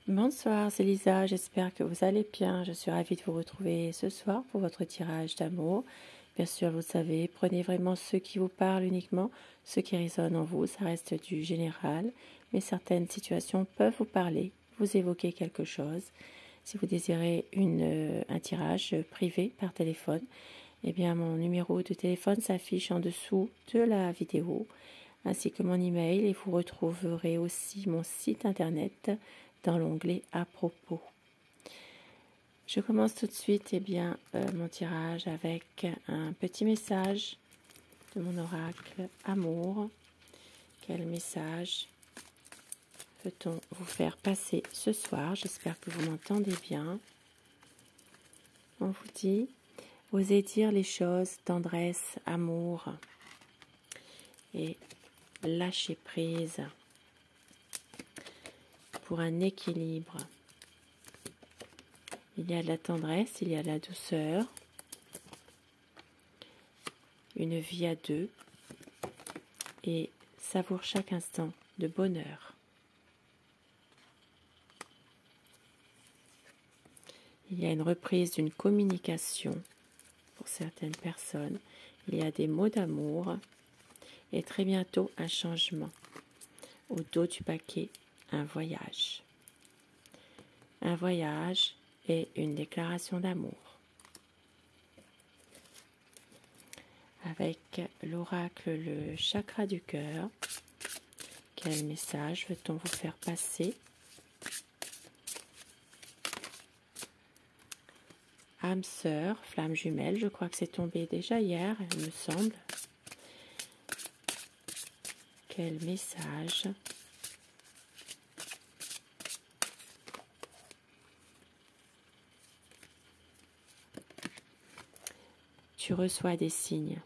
Bonsoir, c'est Lisa, j'espère que vous allez bien. Je suis ravie de vous retrouver ce soir pour votre tirage d'amour. Bien sûr, vous savez, prenez vraiment ce qui vous parle uniquement, ce qui résonne en vous, ça reste du général, mais certaines situations peuvent vous parler, vous évoquer quelque chose. Si vous désirez un tirage privé par téléphone, eh bien mon numéro de téléphone s'affiche en dessous de la vidéo, ainsi que mon email, et vous retrouverez aussi mon site internet dans l'onglet à propos. Je commence tout de suite mon tirage avec un petit message de mon oracle amour. Quel message peut-on vous faire passer ce soir? J'espère que vous m'entendez bien. On vous dit, osez dire les choses, tendresse, amour et lâcher prise pour un équilibre. Il y a de la tendresse, il y a de la douceur, une vie à deux et savoure chaque instant de bonheur. Il y a une reprise d'une communication pour certaines personnes. Il y a des mots d'amour et très bientôt un changement. Au dos du paquet, un voyage. Un voyage et une déclaration d'amour. Avec l'oracle, le chakra du cœur, quel message veut-on vous faire passer? Âme sœur, flamme jumelle, je crois que c'est tombé déjà hier, il me semble. Quel message? Tu reçois des signes.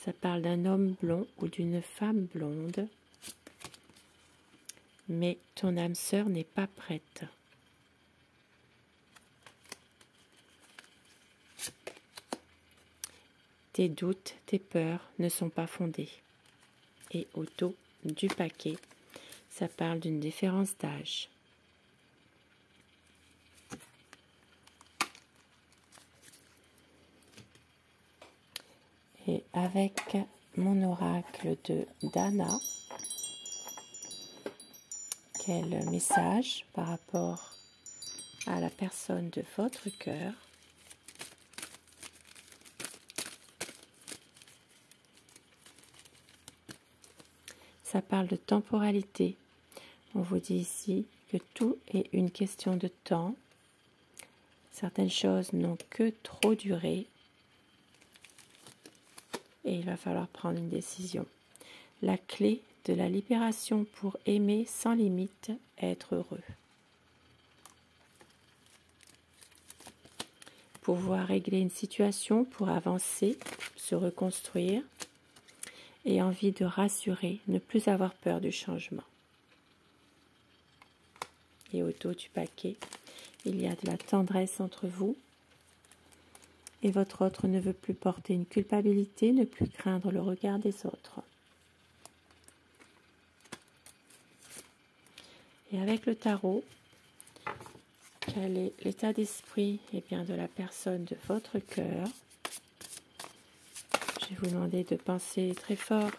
Ça parle d'un homme blond ou d'une femme blonde, mais ton âme sœur n'est pas prête. Tes doutes, tes peurs ne sont pas fondés. Et au dos du paquet, ça parle d'une différence d'âge. Et avec mon oracle de Dana, quel message par rapport à la personne de votre cœur? Ça parle de temporalité. On vous dit ici que tout est une question de temps. Certaines choses n'ont que trop duré. Et il va falloir prendre une décision. La clé de la libération pour aimer sans limite, être heureux. Pouvoir régler une situation pour avancer, se reconstruire et envie de rassurer, ne plus avoir peur du changement. Et au dos du paquet, il y a de la tendresse entre vous. Et votre autre ne veut plus porter une culpabilité, ne plus craindre le regard des autres. Et avec le tarot, quel est l'état d'esprit de la personne de votre cœur? Je vais vous demander de penser très fort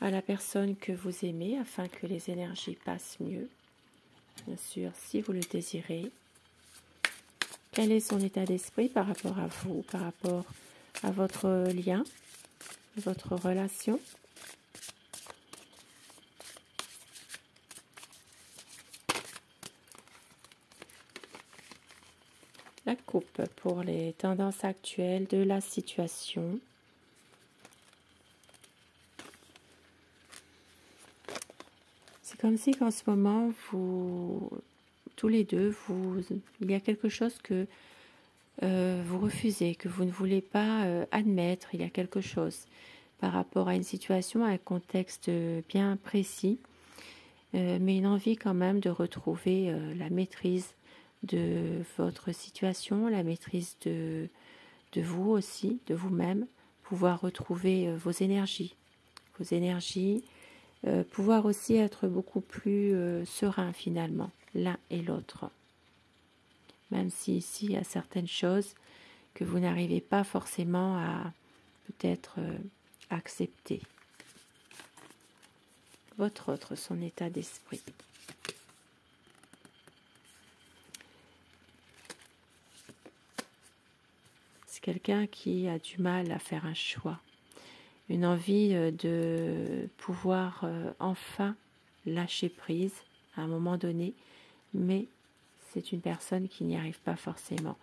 à la personne que vous aimez afin que les énergies passent mieux. Bien sûr, si vous le désirez. Quel est son état d'esprit par rapport à vous, par rapport à votre lien, votre relation? La coupe pour les tendances actuelles de la situation. C'est comme si qu'en ce moment, tous les deux, il y a quelque chose que vous refusez, que vous ne voulez pas admettre. Il y a quelque chose par rapport à une situation, à un contexte bien précis, mais une envie quand même de retrouver la maîtrise de votre situation, la maîtrise de vous aussi, de vous-même, pouvoir retrouver vos énergies pouvoir aussi être beaucoup plus serein finalement, l'un et l'autre. Même si ici il y a certaines choses que vous n'arrivez pas forcément à peut-être accepter. Votre autre, son état d'esprit. C'est quelqu'un qui a du mal à faire un choix. Une envie de pouvoir enfin lâcher prise à un moment donné, mais c'est une personne qui n'y arrive pas forcément.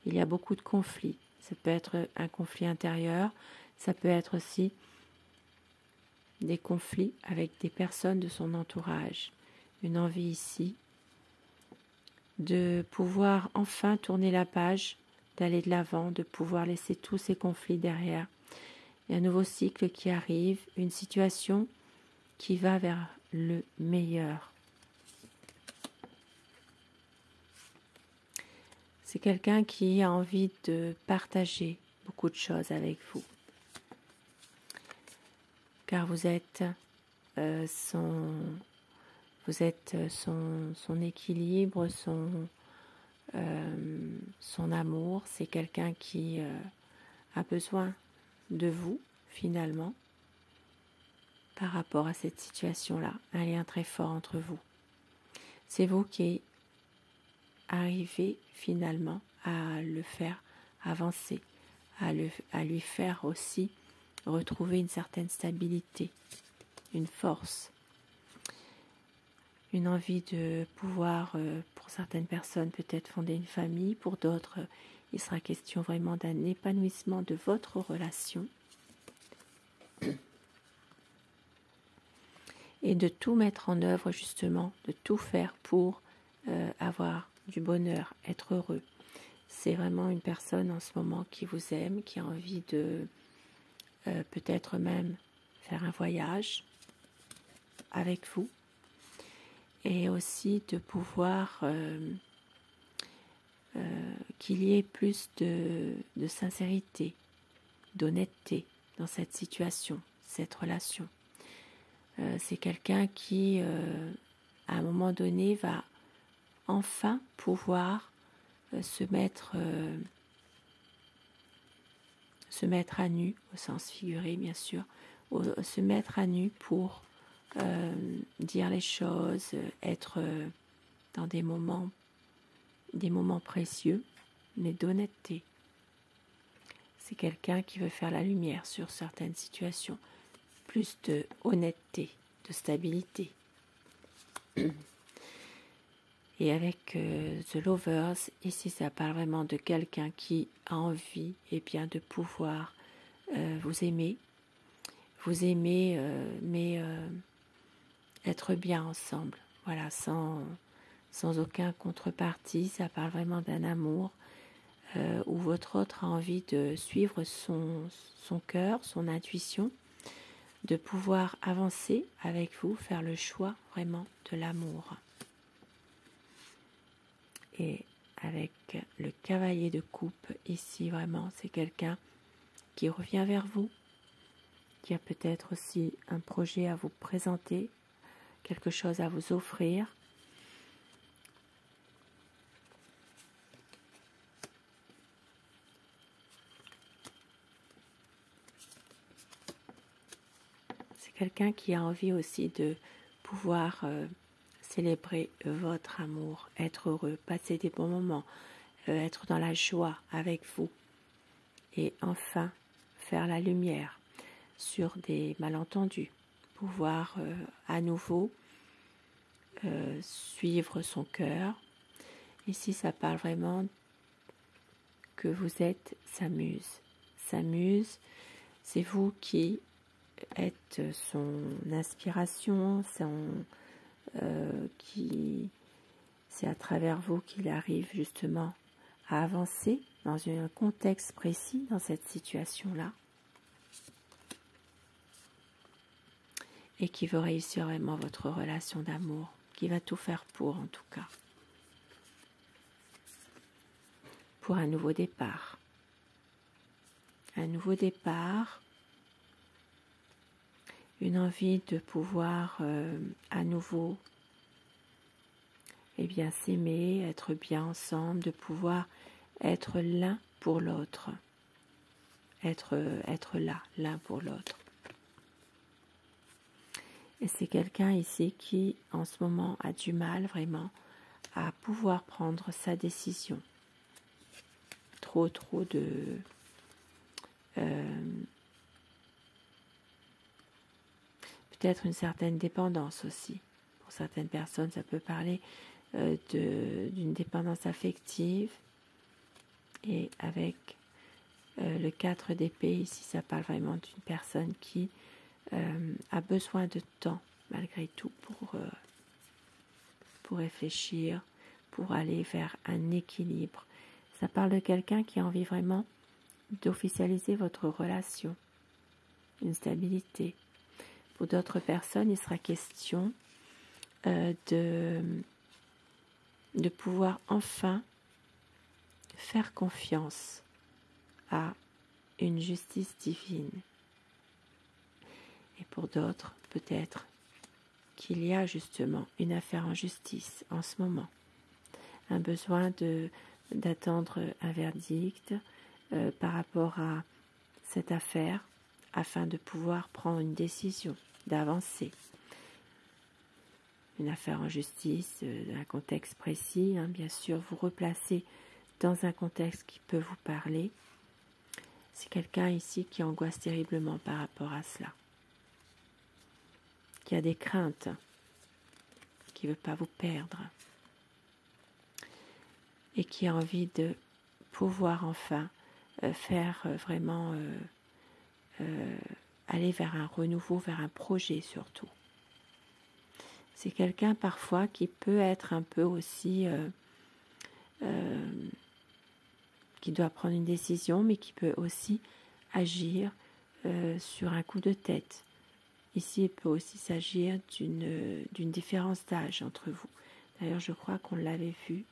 Il y a beaucoup de conflits. Ça peut être un conflit intérieur, ça peut être aussi des conflits avec des personnes de son entourage. Une envie ici de pouvoir enfin tourner la page, d'aller de l'avant, de pouvoir laisser tous ces conflits derrière. Il y a un nouveau cycle qui arrive, une situation qui va vers le meilleur. C'est quelqu'un qui a envie de partager beaucoup de choses avec vous. Car vous êtes son équilibre, son amour. C'est quelqu'un qui a besoin de vous, finalement, par rapport à cette situation-là. Un lien très fort entre vous. C'est vous qui arrivez finalement à le faire avancer, à lui faire aussi retrouver une certaine stabilité, une force, une envie de pouvoir, pour certaines personnes, peut-être fonder une famille, pour d'autres, il sera question vraiment d'un épanouissement de votre relation et de tout mettre en œuvre justement, de tout faire pour avoir du bonheur, être heureux. C'est vraiment une personne en ce moment qui vous aime, qui a envie de peut-être même faire un voyage avec vous et aussi de pouvoir qu'il y ait plus de sincérité, d'honnêteté dans cette situation, cette relation. C'est quelqu'un qui, à un moment donné, va enfin pouvoir se mettre à nu, au sens figuré bien sûr, se mettre à nu pour dire les choses, être dans des moments précieux, mais d'honnêteté. C'est quelqu'un qui veut faire la lumière sur certaines situations, plus de honnêteté, de stabilité. Et avec The Lovers, ici ça parle vraiment de quelqu'un qui a envie de pouvoir vous aimer, mais être bien ensemble, voilà, sans aucun contrepartie. Ça parle vraiment d'un amour où votre autre a envie de suivre son cœur, son intuition, de pouvoir avancer avec vous, faire le choix vraiment de l'amour. Et avec le cavalier de coupe, ici vraiment, c'est quelqu'un qui revient vers vous, qui a peut-être aussi un projet à vous présenter, quelque chose à vous offrir. C'est quelqu'un qui a envie aussi de pouvoir célébrer votre amour, être heureux, passer des bons moments, être dans la joie avec vous et enfin faire la lumière sur des malentendus, pouvoir à nouveau suivre son cœur. Ici, ça parle vraiment que vous êtes sa muse. Sa muse, c'est vous qui êtes son inspiration, c'est à travers vous qu'il arrive justement à avancer dans un contexte précis dans cette situation-là et qui veut réussir vraiment votre relation d'amour, qui va tout faire pour en tout cas. Pour un nouveau départ. Un nouveau départ une envie de pouvoir à nouveau s'aimer, être bien ensemble, de pouvoir être l'un pour l'autre, être là, l'un pour l'autre. Et c'est quelqu'un ici qui, en ce moment, a du mal vraiment à pouvoir prendre sa décision. Trop de... peut-être une certaine dépendance aussi. Pour certaines personnes, ça peut parler d'une dépendance affective. Et avec le 4 d'épée, ici, ça parle vraiment d'une personne qui a besoin de temps, malgré tout, pour réfléchir, pour aller vers un équilibre. Ça parle de quelqu'un qui a envie vraiment d'officialiser votre relation, une stabilité. Pour d'autres personnes, il sera question de pouvoir enfin faire confiance à une justice divine. Et pour d'autres, peut-être qu'il y a justement une affaire en justice en ce moment. Un besoin d'attendre un verdict par rapport à cette affaire afin de pouvoir prendre une décision, d'avancer. Une affaire en justice, un contexte précis, bien sûr, vous replacez dans un contexte qui peut vous parler. C'est quelqu'un ici qui angoisse terriblement par rapport à cela, qui a des craintes, qui ne veut pas vous perdre et qui a envie de pouvoir enfin faire vraiment aller vers un renouveau, vers un projet surtout. C'est quelqu'un parfois qui peut être un peu aussi qui doit prendre une décision, mais qui peut aussi agir sur un coup de tête. Ici, il peut aussi s'agir d'une différence d'âge entre vous. D'ailleurs, je crois qu'on l'avait vu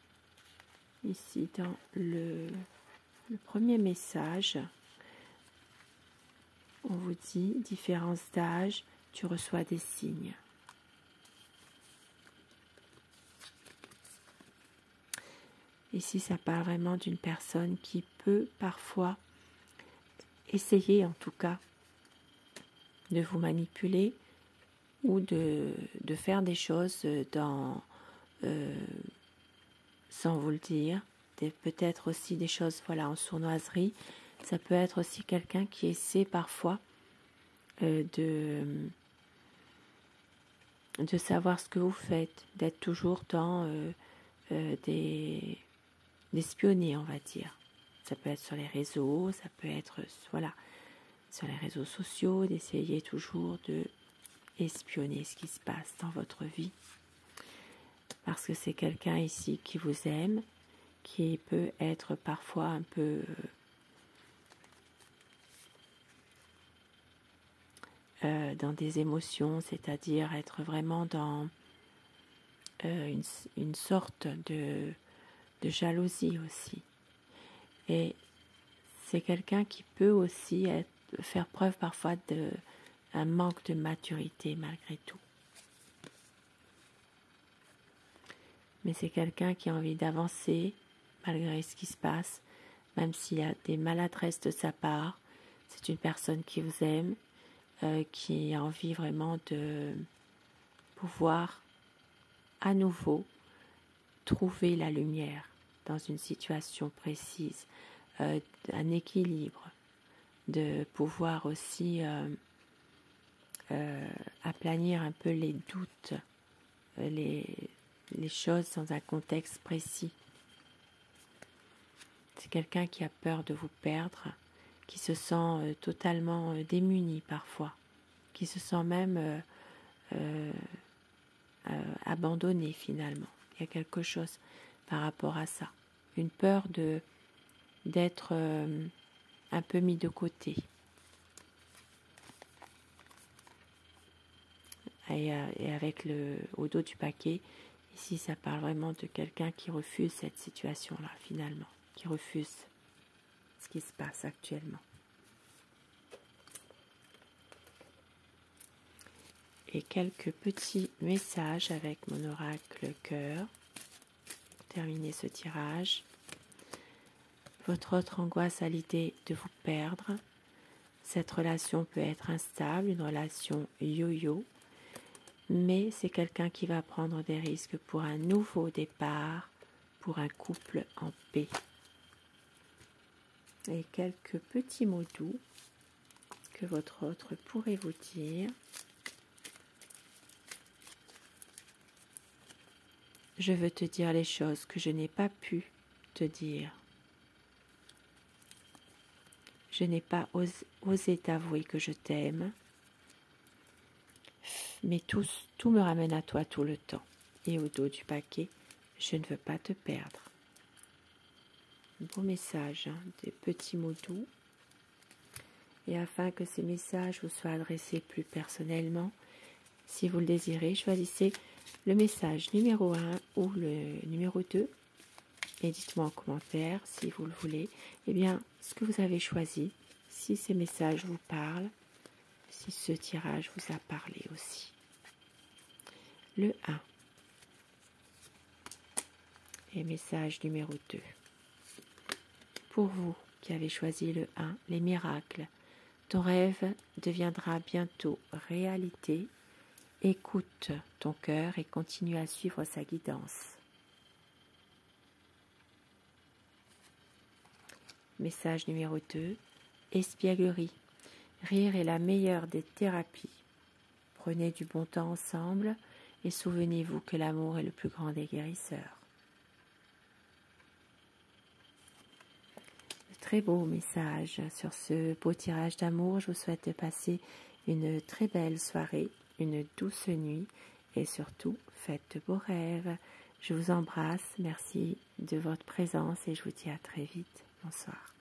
ici dans le premier message. On vous dit, différence d'âge, tu reçois des signes. Ici, ça parle vraiment d'une personne qui peut parfois essayer, en tout cas, de vous manipuler ou de faire des choses sans vous le dire. Peut-être aussi des choses en sournoiserie. Ça peut être aussi quelqu'un qui essaie parfois de savoir ce que vous faites, d'être toujours dans d'espionner, on va dire. Ça peut être sur les réseaux, ça peut être sur les réseaux sociaux, d'essayer toujours de espionner ce qui se passe dans votre vie. Parce que c'est quelqu'un ici qui vous aime, qui peut être parfois un peu dans des émotions, c'est-à-dire être vraiment dans une sorte de jalousie aussi. Et c'est quelqu'un qui peut aussi faire preuve parfois d'un manque de maturité malgré tout. Mais c'est quelqu'un qui a envie d'avancer malgré ce qui se passe, même s'il y a des maladresses de sa part. C'est une personne qui vous aime, qui a envie vraiment de pouvoir à nouveau trouver la lumière dans une situation précise, un équilibre, de pouvoir aussi aplanir un peu les doutes, les choses dans un contexte précis. C'est quelqu'un qui a peur de vous perdre, qui se sent totalement démuni parfois, qui se sent même abandonné finalement. Il y a quelque chose par rapport à ça. Une peur d'être un peu mis de côté. Et avec au dos du paquet, ici ça parle vraiment de quelqu'un qui refuse cette situation-là finalement, qui refuse ce qui se passe actuellement. et quelques petits messages avec mon oracle cœur. Pour terminer ce tirage. Votre autre angoisse a l'idée de vous perdre. Cette relation peut être instable, une relation yo-yo, mais c'est quelqu'un qui va prendre des risques pour un nouveau départ, pour un couple en paix. Et quelques petits mots doux que votre autre pourrait vous dire. Je veux te dire les choses que je n'ai pas pu te dire. Je n'ai pas osé t'avouer que je t'aime, mais tout me ramène à toi tout le temps. Et au dos du paquet, je ne veux pas te perdre. Beau message, hein, des petits mots doux. Et afin que ces messages vous soient adressés plus personnellement, si vous le désirez, choisissez le message numéro 1 ou le numéro 2 et dites-moi en commentaire si vous le voulez, eh bien, ce que vous avez choisi, si ces messages vous parlent, si ce tirage vous a parlé aussi. Le 1 et message numéro 2. Pour vous qui avez choisi le 1, les miracles, ton rêve deviendra bientôt réalité. Écoute ton cœur et continue à suivre sa guidance. Message numéro 2, espièglerie. Rire est la meilleure des thérapies. Prenez du bon temps ensemble et souvenez-vous que l'amour est le plus grand des guérisseurs. Très beau message sur ce beau tirage d'amour. Je vous souhaite de passer une très belle soirée, une douce nuit et surtout faites de beaux rêves. Je vous embrasse, merci de votre présence et je vous dis à très vite. Bonsoir.